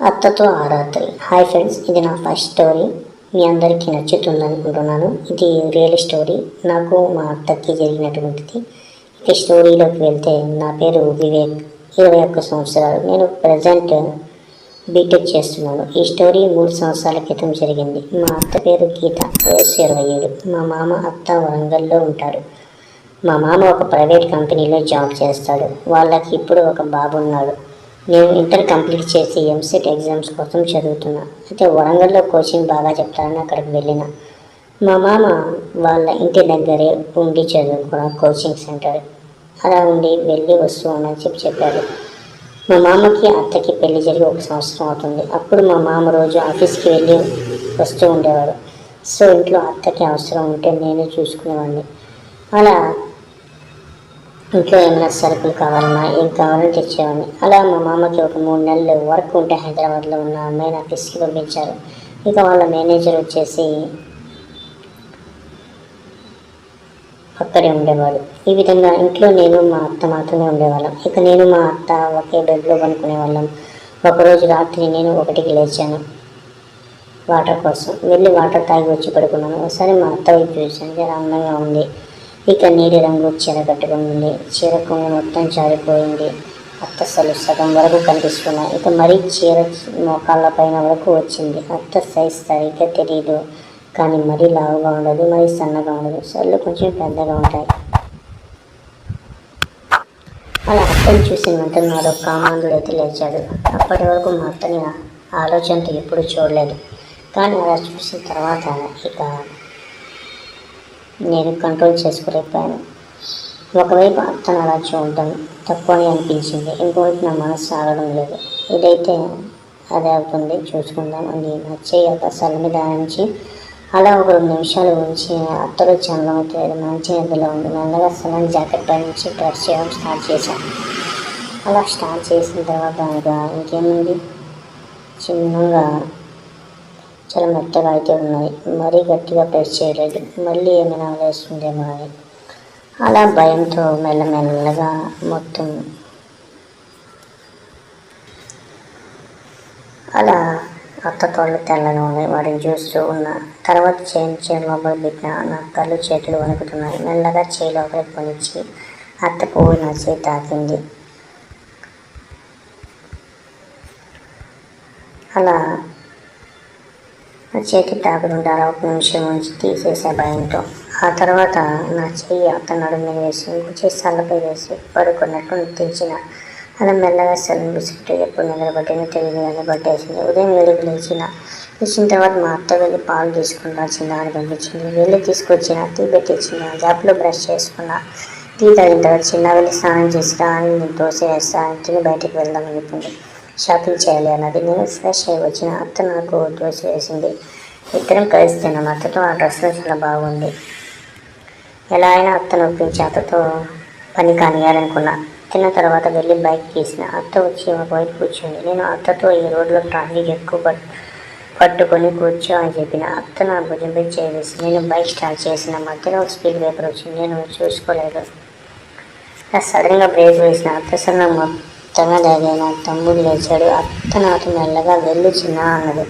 అత్తతో ఆ రాత్రి. Hi friends, ఇది నా ఫస్ట్ స్టోరీ. మీ అందరికీ నచ్చుతుంది అనుకుంటున్నాను. ఇది రియల్ స్టోరీ, నాకు మా అత్తకి జరిగినటువంటిది. ఇక స్టోరీలోకి వెళ్తే, నా పేరు వివేక్, 21 సంవత్సరాలు. నేను ప్రజెంట్ బీటెక్ చేస్తున్నాను. ఈ స్టోరీ 3 సంవత్సరాల క్రితం జరిగింది. మా అత్త పేరు గీత, వయసు 27. మా మామ అత్త వరంగల్లో ఉంటారు. మా మామ ఒక ప్రైవేట్ కంపెనీలో జాబ్ చేస్తాడు. వాళ్ళకి ఇప్పుడు ఒక బాబు ఉన్నాడు. నేను ఇంటర్ కంప్లీట్ చేసి ఎంసెట్ ఎగ్జామ్స్ కోసం చదువుతున్నా. అయితే వరంగల్లో కోచింగ్ బాగా చెప్తారని అక్కడికి వెళ్ళిన. మా మామ వాళ్ళ ఇంటి దగ్గరే ఉండి చదువుకున్న కోచింగ్ సెంటర్. అలా ఉండి వెళ్ళి వస్తూ అని చెప్పాడు. మా మామకి అత్తకి పెళ్లి జరిగి 1 సంవత్సరం అవుతుంది. అప్పుడు మా మామ రోజు ఆఫీస్కి వెళ్ళి వస్తూ ఉండేవాడు. సో ఇంట్లో అత్తకి అవసరం ఉంటే నేనే చూసుకునేవాడిని. అలా ఇంట్లో ఏమైనా సరుకులు కావాలన్నా ఏం కావాలని తెచ్చేవాడిని. అలా మా మామకి ఒక 3 నెలలు వర్క్ ఉంటే హైదరాబాద్లో ఉన్న అమ్మాయిని ఆఫీస్కి పంపించారు. ఇక వాళ్ళ మేనేజర్ వచ్చేసి అక్కడే ఉండేవాడు. ఈ విధంగా ఇంట్లో నేను మా అత్త మాత్రమే ఉండేవాళ్ళం. ఇక నేను మా అత్త ఒకే బెడ్లో పనుకునేవాళ్ళం. ఒకరోజు రాత్రి నేను 1కి లేచాను వాటర్ కోసం. వెళ్ళి వాటర్ తాగి వచ్చి పడుకున్నాను. ఒకసారి మా అత్త వైపు చూసాను. చాలా అందంగా ఉంది. ఇక నీలి రంగు చీర కట్టుకుంది. చీర కొంగు మొత్తం జారిపోయింది. అత్త సగం వరకు కనిపిస్తున్నాయి. ఇక మరీ చీర మోకాళ్ళ పైన వరకు వచ్చింది. అత్త సైజ్ సరిగ్గా తెలియదు, కానీ మరీ లావుగా ఉండదు, మరీ సన్నగా ఉండదు. సర్లు కొంచెం పెద్దగా ఉంటాయి. అలా అత్తని చూసిన వెంటనే నాలో కామాంధుడు అయితే లేచాడు. అప్పటి వరకు మా అత్తని ఆలోచనతో ఎప్పుడు చూడలేదు. కానీ అలా చూసిన తర్వాత ఇక నేను కంట్రోల్ చేసుకోలేకపోయాను. ఒకవైపు అత్తను అలా చూడటం తప్పు అని అనిపించింది, ఇంకోవైపు నా మనసు ఆగడం లేదు. ఇదైతే అదే అవుతుంది, చూసుకుందాం అని నా చెయ్యి ఒక సల్ల మీద నుంచి అలా ఒక 2 నిమిషాలు ఉంచి అత్తలో చందం అవుతుంది. మంచి నిద్రలో ఉంది. మెల్లగా సన్నని జాకెట్ పై నుంచి డ్రెస్ చేయడం స్టార్ట్ చేశాను. అలా స్టార్ట్ చేసిన తర్వాత ఇంకేముంది, చిన్నగా చాలా మెత్తగా అయితే ఉన్నాయి. మరీ గట్టిగా ప్రెస్ చేయలేదు. మళ్ళీ ఏమైనా వేస్తుందేమో అని అలా భయంతో మెల్లమెల్లగా మొత్తం అలా అత్త తోళ్ళు తెల్లగా ఉన్నాయి. వాటిని చూస్తూ ఉన్న తర్వాత చేయి లోపల పెట్టిన నా కళ్ళు చేతులు వణుకుతున్నాయి. మెల్లగా చేయి లోపలికి కొనిచ్చి అత్త పువ్వు నా చేయి తాకింది. అలా నా చేతి తాకుతుంటే అలా 1 నిమిషం నుంచి తీసేసే భయంతో. ఆ తర్వాత నా చెయ్యి అత్త నడుము మీద వేసి ఇంకొచ్చి సల్లపై వేసి పడుకున్నట్టు తెచ్చిన. అలా మెల్లగా సెలవు బిస్కెట్ ఎప్పుడు నిద్రపట్టినా తెలియదు అని పట్టేసింది. ఉదయం 7కి లేచిన తర్వాత మా అత్త వెళ్ళి పాలు తీసుకుని వచ్చిందా అని పంపించింది. వెళ్ళి తీసుకొచ్చిన టీ పెట్టించిన. గ్యాప్లో బ్రష్ చేసుకున్నా. టీ తాగిన తర్వాత చిన్న వెళ్ళి స్నానం చేసిరా అని నేను దోశ వేస్తా అని తిని బయటికి వెళ్దామని చెప్పింది. షాపింగ్ చేయాలి అన్నది. నేను ఫ్రెష్ అయ్యి వచ్చిన. అత్త నాకు దోశ వేసింది. ఇద్దరం కలిసి తిన్నాం. అత్తతో ఆ డ్రెస్లో చాలా బాగుంది. ఎలా అయినా అత్తను ఒప్పించి అత్తతో పని కానియాలనుకున్నా. తిన్న తర్వాత వెళ్ళి బైక్ తీసిన. అత్త వచ్చి ఒకవైపు కూర్చుంది. నేను అత్తతో ఈ రోడ్లో ట్రాఫిక్ ఎక్కువ పట్టుకొని కూర్చో అని చెప్పిన. అత్త నా భుజంపై చేసి నేను బైక్ స్టార్ట్ చేసిన. మధ్యలో స్పీడ్ బ్రేకర్ వచ్చింది. నేను చూసుకోలేదు. సడన్గా బ్రేక్ వేసిన. అత్త సన్న మొత్తంగా తాగిన. తమ్ముడు లేచాడు. అత్త నాతో మెల్లగా వెళ్ళు చిన్న అన్నది.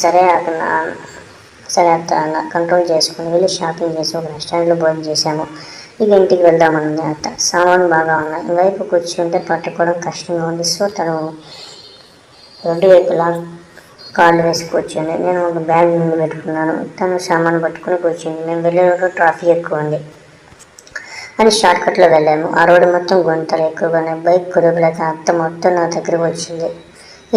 సరే అత్త అన్న కంట్రోల్ చేసుకుని వెళ్ళి షాపింగ్ చేసి ఒక రెస్టారెంట్లో భోజనం చేశాము. ఇక ఇంటికి వెళ్దామన్నది అత్త. సామాను బాగా ఉన్నాయి. వైపు కూర్చుంటే పట్టుకోవడం కష్టంగా ఉంది. సో తను 2 వైపులా కాళ్ళు వేసి కూర్చుంది. నేను ఒక బ్యాగ్ ముందు పెట్టుకున్నాను. తను సామాను పట్టుకుని కూర్చుంది. మేము వెళ్ళే రోడ్డు ట్రాఫిక్ ఎక్కువ ఉంది అని షార్ట్కట్లో వెళ్ళాము. ఆ రోడ్డు మొత్తం గుంతలు ఎక్కువగానే. బైక్ కుదుపులేక అత్త మొత్తం నా దగ్గరకు వచ్చింది.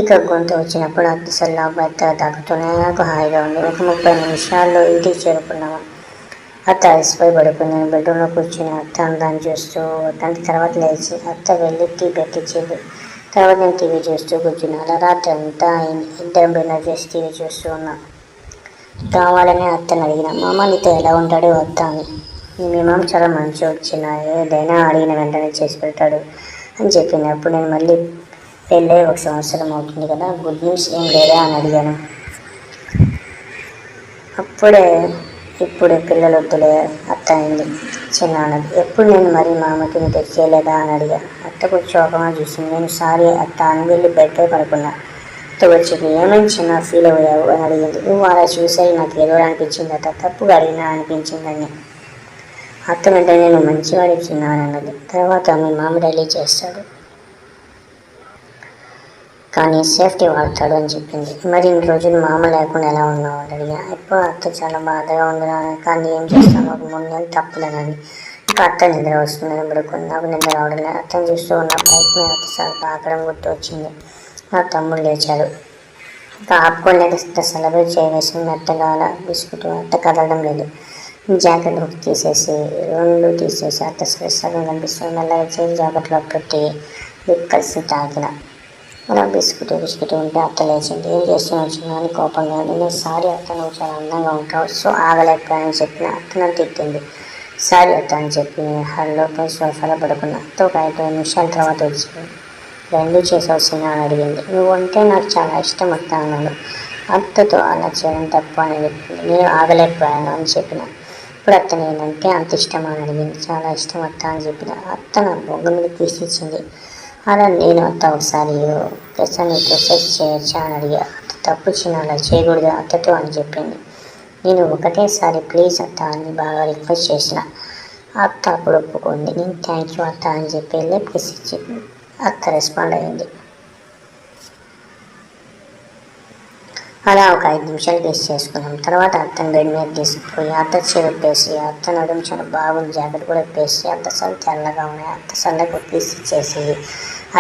ఇక గొంతు వచ్చినప్పుడు అత్త సల్లా బెత్తగా తాకుతూనే నాకు హాయిగా ఉంది. ఒక 30 నిమిషాల్లో ఇంటికి చేరుకున్నాము. అత్త అలసిపోయి పడుకుంది. నేను బెడ్రూమ్లో కూర్చుని అత్త అందాన్ని చూస్తూ దాని తర్వాత లేచి అత్త వెళ్ళి టీ పెట్టించింది. తర్వాత నేను టీవీ చూస్తూ కూర్చున్నాను. అలా రాత్రి అంతా అయింది. ఇద్దరం డిన్నర్ చేసి టీవీ చూస్తూ ఉన్నాం. కావాలని అత్తని అడిగిన. మా అమ్మ నీతో ఎలా ఉంటాడు అత్త అని. మీ మామ చాలా మంచి వచ్చిన ఏదైనా అడిగిన వెంటనే చేసి పెడతాడు అని చెప్పింది. అప్పుడు నేను మళ్ళీ పెళ్ళి 1 సంవత్సరం అవుతుంది కదా, గుడ్ న్యూస్ ఏం లేదా అని అడిగాను. ఇప్పుడు పిల్లలు వద్దులే అత్త అయింది చిన్న అన్నది. ఎప్పుడు నేను మరి మామకి నువ్వు తెచ్చేయలేదా అని అడిగా. అత్త కొంచెం కోపంగా చూసింది. నేను సారీ అత్త అని వెళ్ళి బెడ్పై పడుకున్నా. అత్త వచ్చింది. ఏమైంది చిన్న ఫీల్ అయ్యావు అని అడిగింది. నువ్వు అలా చూసాయి నాకు ఏదో అనిపించిందట, తప్పుగా అడిగినా అనిపించిందని. అత్త వెంటనే నేను మంచివాడి చిన్న అని అన్నది. తర్వాత మీ మామ డైలీ చేస్తాడు కానీ సేఫ్టీ వాడతాడు అని చెప్పింది. మరి ఇన్ని రోజులు మామ లేకుండా ఎలా ఉన్నావు అని అడిగా. ఇప్పుడు అత్త చాలా బాధగా ఉంది కానీ ఏం చేస్తాను, ఒక 3 నెలలు తప్పలేనని. ఇంకా అత్త నిద్ర వస్తుందని పడుకుంది. నాకు నిద్ర రావడం లేదు. అత్తను చూస్తూ ఉన్న బైక్ మీద అత్తసారి తాకడం గుర్తు వచ్చింది. నా తమ్ముడు లేచాడు. ఇంకా ఆపుకోలేక సెలబ్రేట్ చేయవేసి మెత్తగా అలా బిస్కుట్. అత్త కదలడం లేదు. జాకెట్ హుక్ తీసేసి అత్త సగం కనిపిస్తుంది. మెల్లగా చేయి జాకెట్లో పెట్టి కలిసి తాకిన. అలా బిస్కుట్ ఉంటే అత్త లేచింది. ఏం చేస్తున్నా వచ్చినా అని కోపంగా. నేను సారీ అత్త, నువ్వు చాలా అందంగా ఉంటావు, సో ఆగలేకపోయానని చెప్పిన. అత్త నన్ను తిట్టింది. సారీ అత్త అని చెప్పి హాల్లో సోఫాలో పడుకున్నా. అత్త ఒక 5 నిమిషాల తర్వాత వచ్చింది. రెండు చేసవలసిన అని అడిగింది. నువ్వు అంటే నాకు చాలా ఇష్టం అత్త అన్నాడు. అత్తతో అలా చేయడం తప్పు అని చెప్పింది. నేను ఆగలేకపోయాను అని చెప్పిన. ఇప్పుడు అత్త నేనంటే అంత ఇష్టమా అని అడిగింది. చాలా ఇష్టం అత్త అని చెప్పిన. అత్త నా బొగ్గ మీద తీసిచ్చింది. అలా నేను అత్త ఒకసారి ప్రొసెస్ చేయొచ్చా అని అడిగా. అత్త తప్పు చిన్న అలా చేయకూడదు అత్తతో అని చెప్పింది. నేను ఒకటేసారి ప్లీజ్ అత్త అని బాగా రిక్వెస్ట్ చేసిన. అత్త అప్పుడు ఒప్పుకుంది. నేను థ్యాంక్ యూ అత్త అని చెప్పి వెళ్ళి ప్లీజ్ ఇచ్చింది. అత్త రెస్పాండ్ అయ్యింది. అలా ఒక 5 నిమిషాలు కిస్ చేసుకున్నాం. తర్వాత అత్తని బెడ్ మీద తీసుకుపోయి అత్త చెవిప్పేసి, అత్త నడుము చాలా బాగుంది, జాకెట్ కూడా ఇప్పేసి, అత్త సలు తెల్లగా ఉన్నాయి, అత్త సల్లకు పీస్ ఇచ్చేసి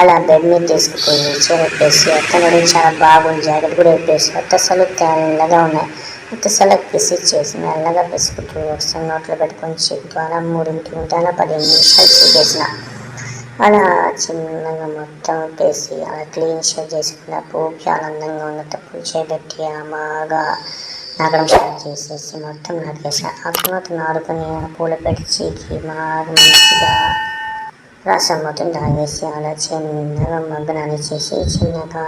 అలా బెడ్ మీద తీసుకుపోయి చెవిప్పేసి, అత్త నడుము చాలా బాగుంది, జాకెట్ కూడా ఇప్పేసి, అత్త సలు తెల్లగా ఉన్నాయి, అత్త సలకు పీస్ ఇచ్చేసి మెల్లగా బిస్కుట్ వస్తాను నోట్లో పెట్టుకొని చెప్తూ అలా 3 ఉంటే అలా 15 నిమిషాలు చేసిన. అలా చిన్నగా మొత్తం వేసి అలా క్లీన్ షేవ్ చేసుకున్న పూకి ఆనందంగా ఉన్న తప్పులు చేపెట్టి బాగా నాకడం స్టార్ట్ చేసేసి మొత్తం నాకేసిన. ఆ తర్వాత నాడుకొని పూల పెట్టి చీకి బాగా మంచిగా రసం మొత్తం తాగేసి అలా చిన్నగా మగ్గనాన్ని చేసి చిన్నగా